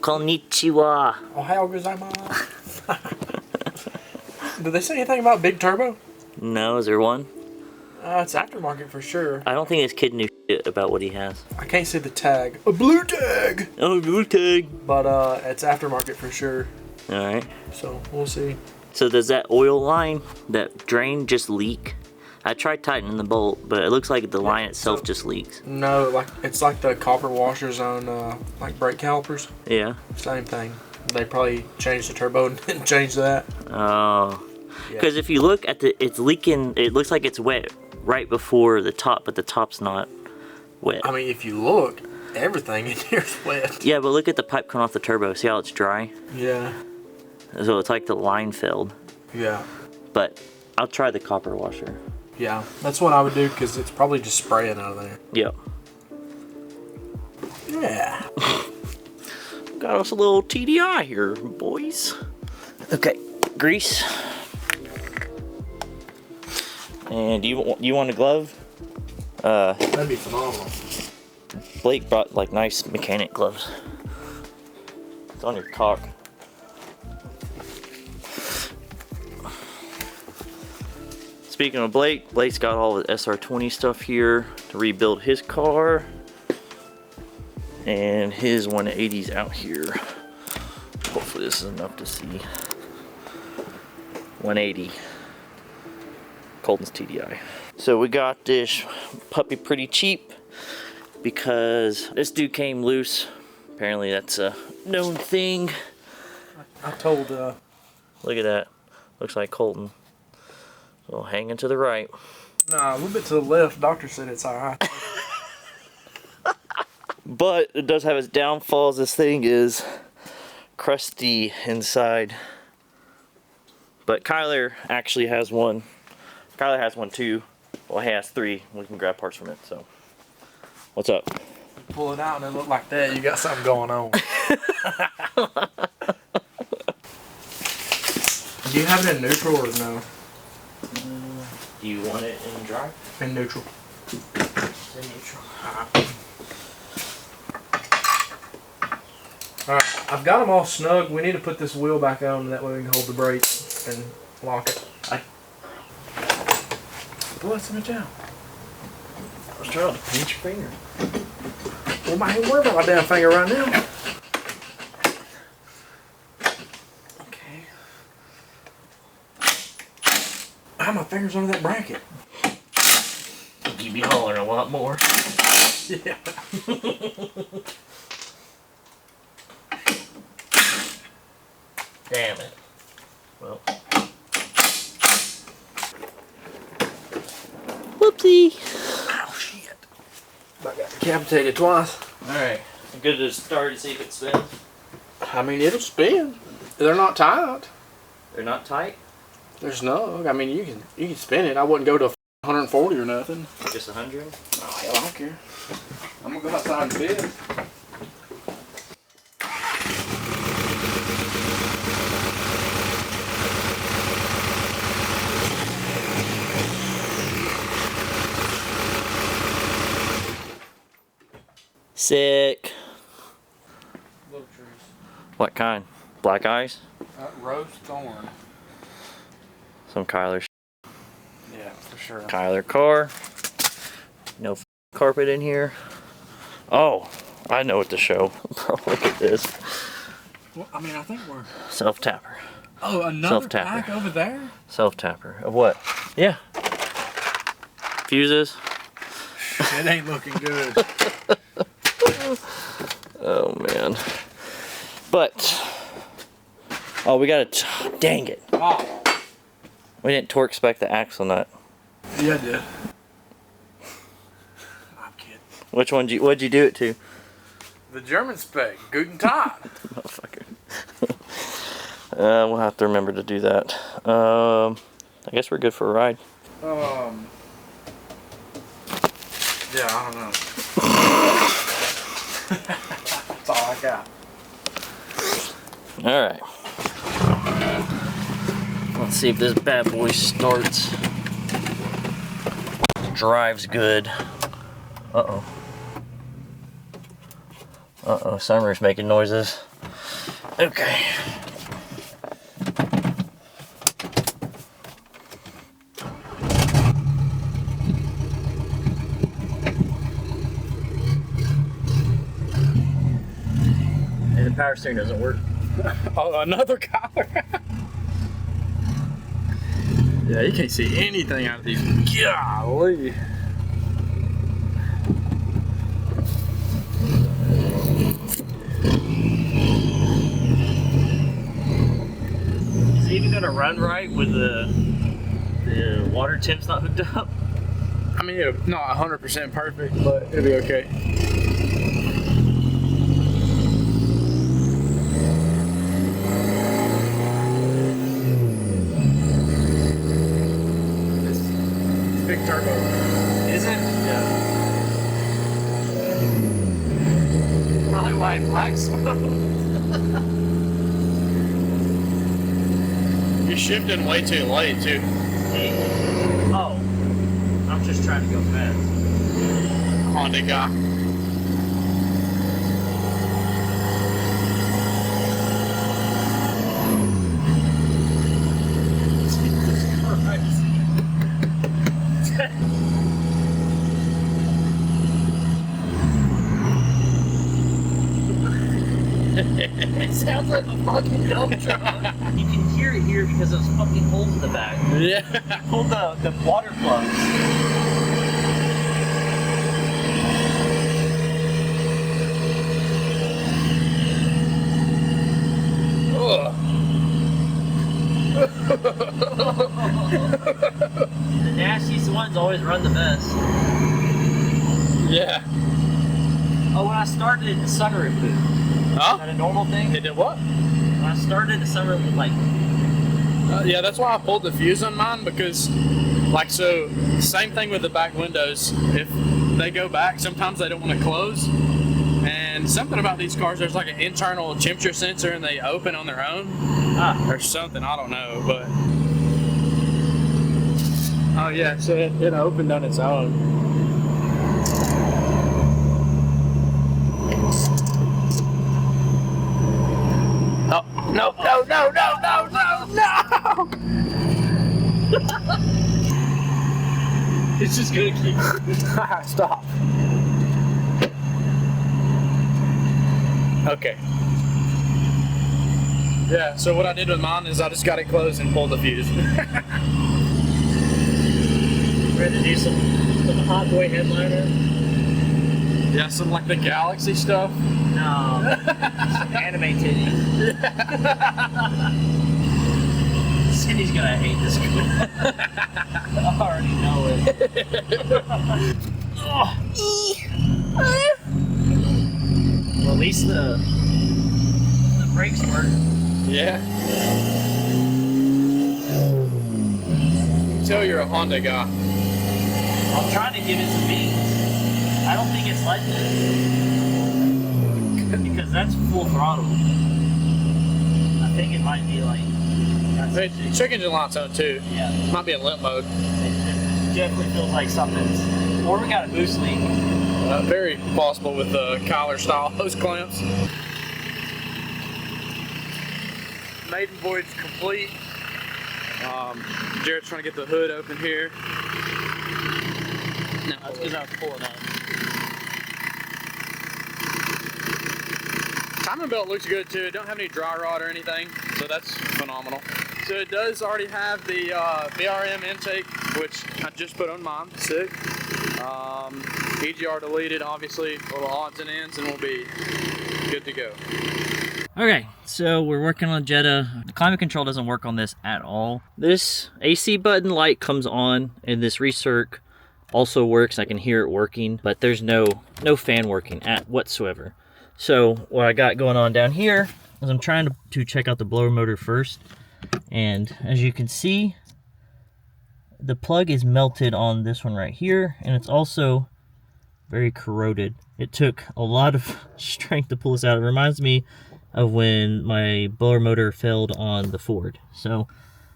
Konnichiwa. Ohayou gozaimasu. Did they say anything about big turbo? No, is there one? It's aftermarket for sure. I don't think this kid knew shit about what he has. I can't see the tag. A blue tag! Oh, blue tag. But it's aftermarket for sure. Alright. So we'll see. So does that oil line, that drain, just leak? I tried tightening the bolt, but it looks like the line itself just leaks. No, it's like the copper washers on like brake calipers. Yeah. Same thing. They probably changed the turbo and didn't change that. Oh. Because if you look at it's leaking. It looks like it's wet right before the top, but the top's not wet. I mean, if you look, everything in here's wet. Yeah, but look at the pipe coming off the turbo. See how it's dry? Yeah. So it's like the line filled. Yeah. But I'll try the copper washer. Yeah, that's what I would do because it's probably just spraying out of there. Yep. Yeah. Got us a little TDI here, boys. Okay, grease. And do you want a glove? That'd be phenomenal. Blake brought like nice mechanic gloves. It's on your cock. Speaking of Blake, Blake's got all the SR20 stuff here to rebuild his car. And his 180's out here. Hopefully this is enough to see. 180. Colton's TDI. So we got this puppy pretty cheap because this dude came loose. Apparently that's a known thing. I told Look at that. Looks like Colton. So hanging to the right. Nah, a little bit to the left. Doctor said it's alright. But it does have its downfalls. This thing is crusty inside. But Kyler actually has one. Kyler has one too. Well, he has three. We can grab parts from it. So, what's up? Pull it out and it look like that. You got something going on. Do you have it in neutral or no? Do you want it in dry? In neutral. It's in neutral. Alright, I've got them all snug. We need to put this wheel back on, that way we can hold the brake and lock it. Pull that some down. I was trying to pinch your finger. Well, I ain't worried about my damn finger right now. Okay. How my fingers under that bracket? You'd be hollering a lot more. Yeah. Damn it. Well. Whoopsie. Oh, shit. I got decapitated twice. Alright. Good to start to see if it spins. I mean, it'll spin. They're not tight. They're not tight? They're snug. I mean, you can spin it. I wouldn't go to 140 or nothing. Just 100? Oh, hell, I don't care. I'm going to go outside and spin. Sick. Little trees. What kind? Black eyes? Rose thorn. Some Kyler Yeah, for sure. Kyler car. No carpet in here. Oh, I know what to show. Bro, look at this. Well, I mean, I think we're... Self-tapper. Oh, another Self-tapper. pack over there? Self-tapper. Of what? Yeah. Fuses. It ain't looking good. Oh, man. But... Oh, we gotta... Dang it. Oh. We didn't torque spec the axle nut. Yeah, I did. I'm kidding. Which one what'd you do it to? The German spec. Guten Tag. Motherfucker. We'll have to remember to do that. I guess we're good for a ride. Yeah, I don't know. That's all I got. Alright. Let's see if this bad boy starts. Drives good. Uh-oh. Uh-oh, Summer's making noises. Okay. And the power steering doesn't work. Oh, another collar. Yeah, you can't see anything out of these. Golly. Is it even gonna run right with the water temps not hooked up? I mean, it's not 100% perfect, but it'll be okay. It's big turbo. Is it? Yeah. Probably why it black smoke. You're shifting way too late, too. Oh, I'm just trying to go fast. Honda guy. Jesus Christ. It sounds like a fucking dump truck. You can hear it here because of those fucking holes in the back. Yeah. Pull the water plugs. The nastiest ones always run the best. Yeah. Oh, when I started, the sunroof moved. Huh? Is that a normal thing? It did what? When I started, the sunroof was like... Yeah, that's why I pulled the fuse on mine, because, like, so, same thing with the back windows. If they go back, sometimes they don't want to close. And something about these cars, there's like an internal temperature sensor and they open on their own. Or something, I don't know, but... Oh yeah, so it opened on its own. Oh, no, no, no, no, no, no, no! It's just gonna keep... Stop. Okay. Yeah, so what I did with mine is I just got it closed and pulled the fuse. Ready to do some hot boy headliner? Yeah, some like the Galaxy stuff. No. Anime titties. Cindy's gonna hate this girl. I already know it. Well, at least the brakes work. Yeah. Tell you're a Honda guy. I'm trying to give it some beans. I don't think it's like this. Because that's full throttle. I think it might be like... Hey, check engine light's on too. Yeah. Might be in limp mode. It definitely feels like something's... Or we got a boost leak. Very possible with the collar style hose clamps. Maiden void's complete. Jared's trying to get the hood open here. No, that's because I was pulling up. Timing belt looks good too. It don't have any dry rot or anything, so that's phenomenal. So it does already have the VRM intake, which I just put on mine. Sick. EGR deleted, obviously, little odds and ends, and we'll be good to go. Okay, so we're working on Jetta. The climate control doesn't work on this at all. This AC button light comes on, and this recirc also works. I can hear it working, but there's no fan working at whatsoever. So what I got going on down here is I'm trying to check out the blower motor first. And as you can see, the plug is melted on this one right here, and it's also very corroded. It took a lot of strength to pull this out. It reminds me of when my blower motor failed on the Ford. So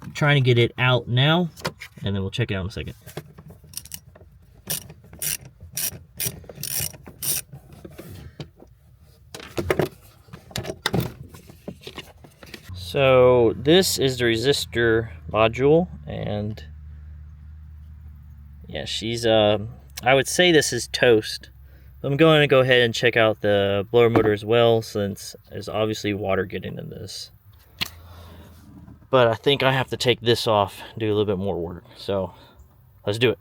I'm trying to get it out now, and then we'll check it out in a second. So this is the resistor module, and yeah, she's I would say this is toast. I'm going to go ahead and check out the blower motor as well, since there's obviously water getting in this. But I think I have to take this off and do a little bit more work. So let's do it.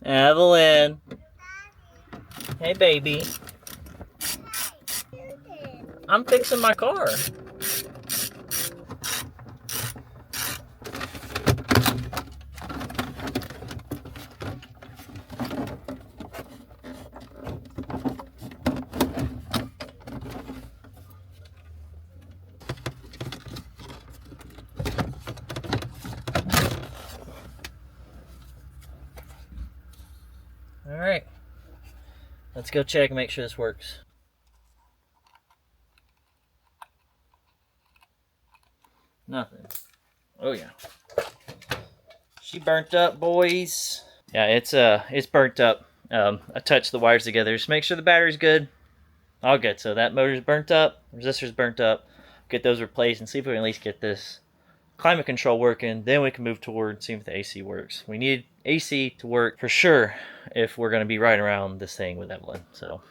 Evelyn. Hey, baby. I'm fixing my car. All right. Let's go check and make sure this works. Nothing. Oh yeah. She burnt up, boys. Yeah, it's burnt up. I touched the wires together. Just make sure the battery's good. All good. So that motor's burnt up, resistor's burnt up. Get those replaced and see if we can at least get this climate control working. Then we can move toward seeing if the AC works. We need AC to work for sure if we're going to be riding around this thing with Evelyn. So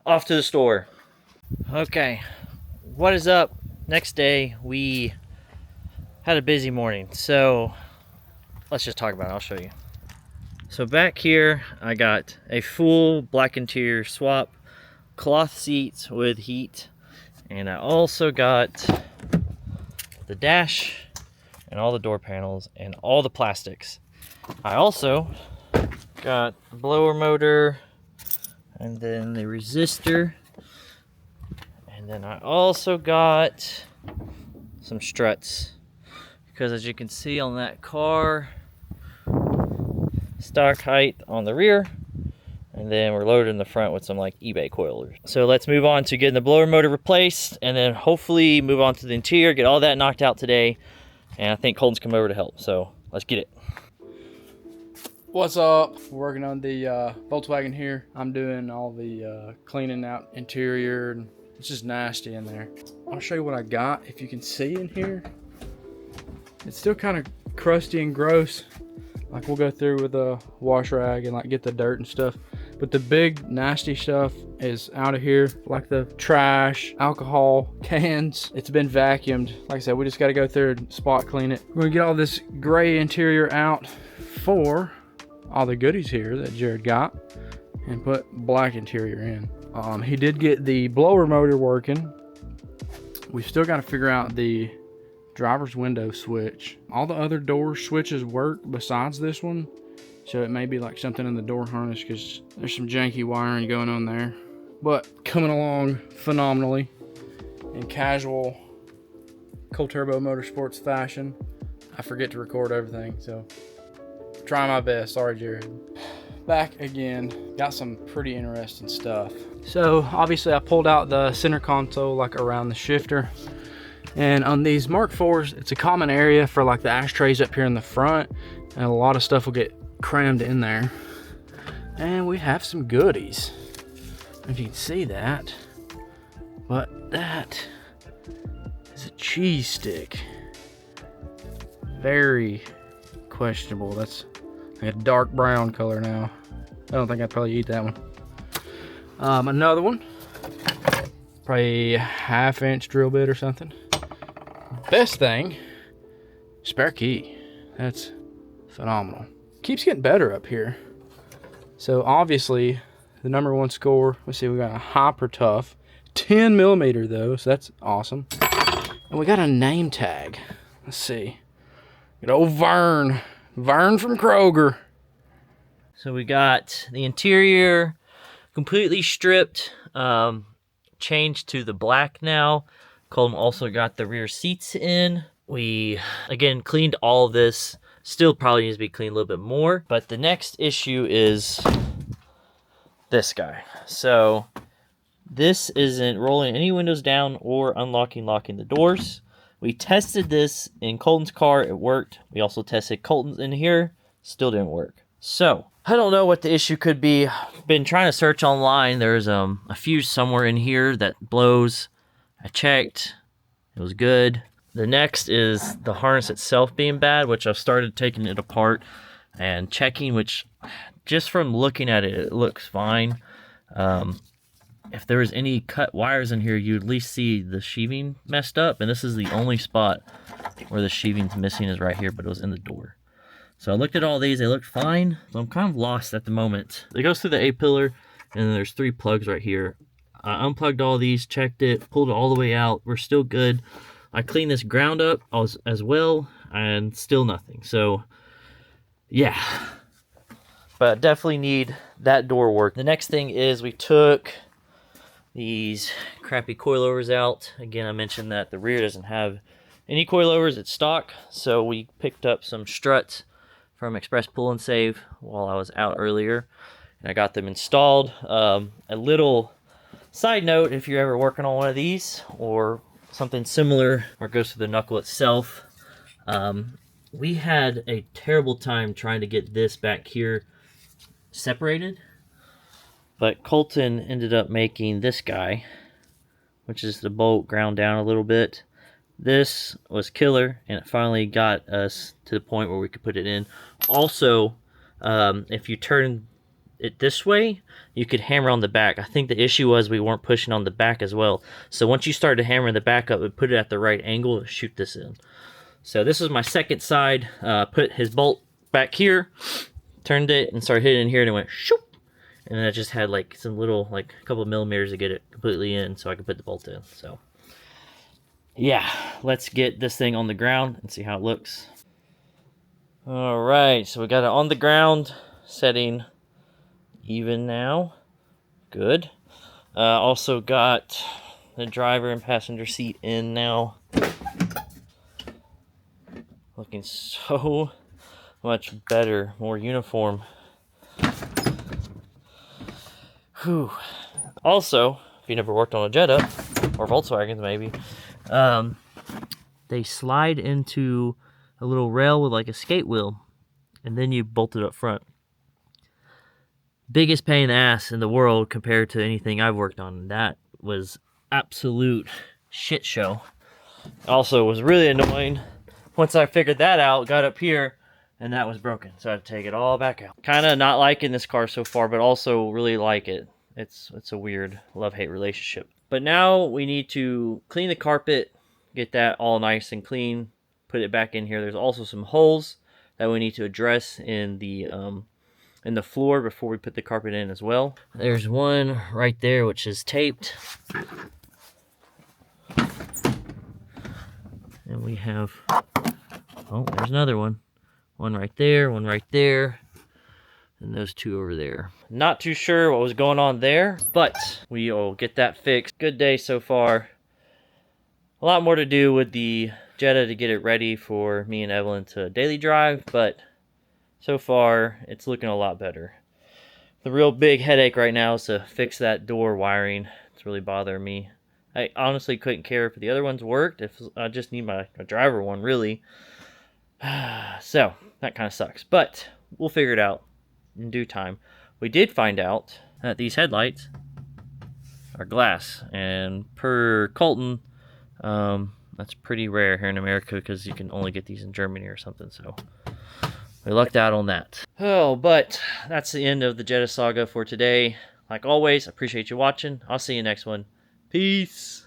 off to the store. Okay, what is up? Next day, we had a busy morning, so let's just talk about it. I'll show you. So back here, I got a full black interior swap, cloth seats with heat, and I also got the dash and all the door panels and all the plastics. I also got the blower motor and then the resistor. And then I also got some struts, because as you can see on that car, stock height on the rear, and then we're loaded in the front with some like eBay coilers. So let's move on to getting the blower motor replaced, and then hopefully move on to the interior, get all that knocked out today. And I think Colton's come over to help, so let's get it. What's up? Working on the Volkswagen here. I'm doing all the cleaning out interior, and it's just nasty in there. I'll show you what I got. If you can see in here, it's still kind of crusty and gross. Like, we'll go through with a wash rag and like get the dirt and stuff. But the big nasty stuff is out of here, like the trash, alcohol cans. It's been vacuumed. Like I said, we just got to go through and spot clean it. We're gonna get all this gray interior out for all the goodies here that Jared got, and put black interior in. He did get the blower motor working. We've still got to figure out the driver's window switch. All the other door switches work besides this one, so it may be like something in the door harness, because there's some janky wiring going on there. But coming along phenomenally in casual Cool Turbo Motorsports fashion. I forget to record everything, so try my best. Sorry, Jared. Back again, got some pretty interesting stuff. So obviously I pulled out the center console like around the shifter, and on these Mark IVs, it's a common area for like the ashtrays up here in the front, and a lot of stuff will get crammed in there. And we have some goodies, if you can see that, but that is a cheese stick. Very questionable. That's like a dark brown color now. I don't think I'd probably eat that one. Another one, probably a ½ inch drill bit or something. Best thing, spare key. That's phenomenal. Keeps getting better up here. So obviously the #1 score, let's see, we got a Hyper Tough, 10mm though, so that's awesome. And we got a name tag. Let's see. Good old Vern. Vern from Kroger. So we got the interior completely stripped, changed to the black now. Colton also got the rear seats in. We, again, cleaned all of this. Still probably needs to be cleaned a little bit more. But the next issue is this guy. So this isn't rolling any windows down or unlocking, locking the doors. We tested this in Colton's car, it worked. We also tested Colton's in here, still didn't work. So, I don't know what the issue could be, been trying to search online. There's a fuse somewhere in here that blows. I checked. It was good. The next is the harness itself being bad, which I've started taking it apart and checking, which just from looking at it, it looks fine. If there was any cut wires in here, you'd at least see the sheathing messed up, and this is the only spot where the sheathing's missing is right here, but it was in the door. So I looked at all these, they looked fine, so I'm kind of lost at the moment. It goes through the A-pillar, and then there's 3 plugs right here. I unplugged all these, checked it, pulled it all the way out. We're still good. I cleaned this ground up as well, and still nothing. So, yeah. But definitely need that door work. The next thing is we took these crappy coilovers out. Again, I mentioned that the rear doesn't have any coilovers. It's stock. So we picked up some struts from Express Pull and Save while I was out earlier. And I got them installed. A little side note, if you're ever working on one of these or something similar, or it goes to the knuckle itself, we had a terrible time trying to get this back here separated. But Colton ended up making this guy, which is the bolt ground down a little bit. This was killer, and it finally got us to the point where we could put it in. Also, if you turn it this way, you could hammer on the back. I think the issue was we weren't pushing on the back as well. So once you started hammering the back up, it put it at the right angle to shoot this in. So this is my second side. Put his bolt back here, turned it, and started hitting it in here, and it went shoop. And then I just had like some little, like a couple of millimeters to get it completely in so I could put the bolt in. So yeah, let's get this thing on the ground and see how it looks. All right, so we got it on the ground, setting even now. Good. Also got the driver and passenger seat in now. Looking so much better, more uniform. Whew. Also, if you never worked on a Jetta, or Volkswagens maybe, they slide into a little rail with like a skate wheel, and then you bolt it up front. Biggest pain in the ass in the world compared to anything I've worked on. That was absolute shit show. Also, was really annoying once I figured that out, got up here, and that was broken, so I had to take it all back out. Kind of not liking this car so far, but also really like it. It's a weird love-hate relationship. But now we need to clean the carpet, get that all nice and clean, put it back in here. There's also some holes that we need to address in the floor before we put the carpet in as well. There's one right there which is taped. And we have, oh, there's another one. One right there, and those 2 over there. Not too sure what was going on there, but we'll get that fixed. Good day so far. A lot more to do with the Jetta to get it ready for me and Evelyn to daily drive, but so far it's looking a lot better. The real big headache right now is to fix that door wiring. It's really bothering me. I honestly couldn't care if the other ones worked. If I just need my driver one, really. So that kind of sucks, but we'll figure it out in due time. We did find out that these headlights are glass, and per Colton, that's pretty rare here in America because you can only get these in Germany or something. So we lucked out on that. Oh, but that's the end of the Jetta saga for today. Like always, I appreciate you watching. I'll see you next one. Peace.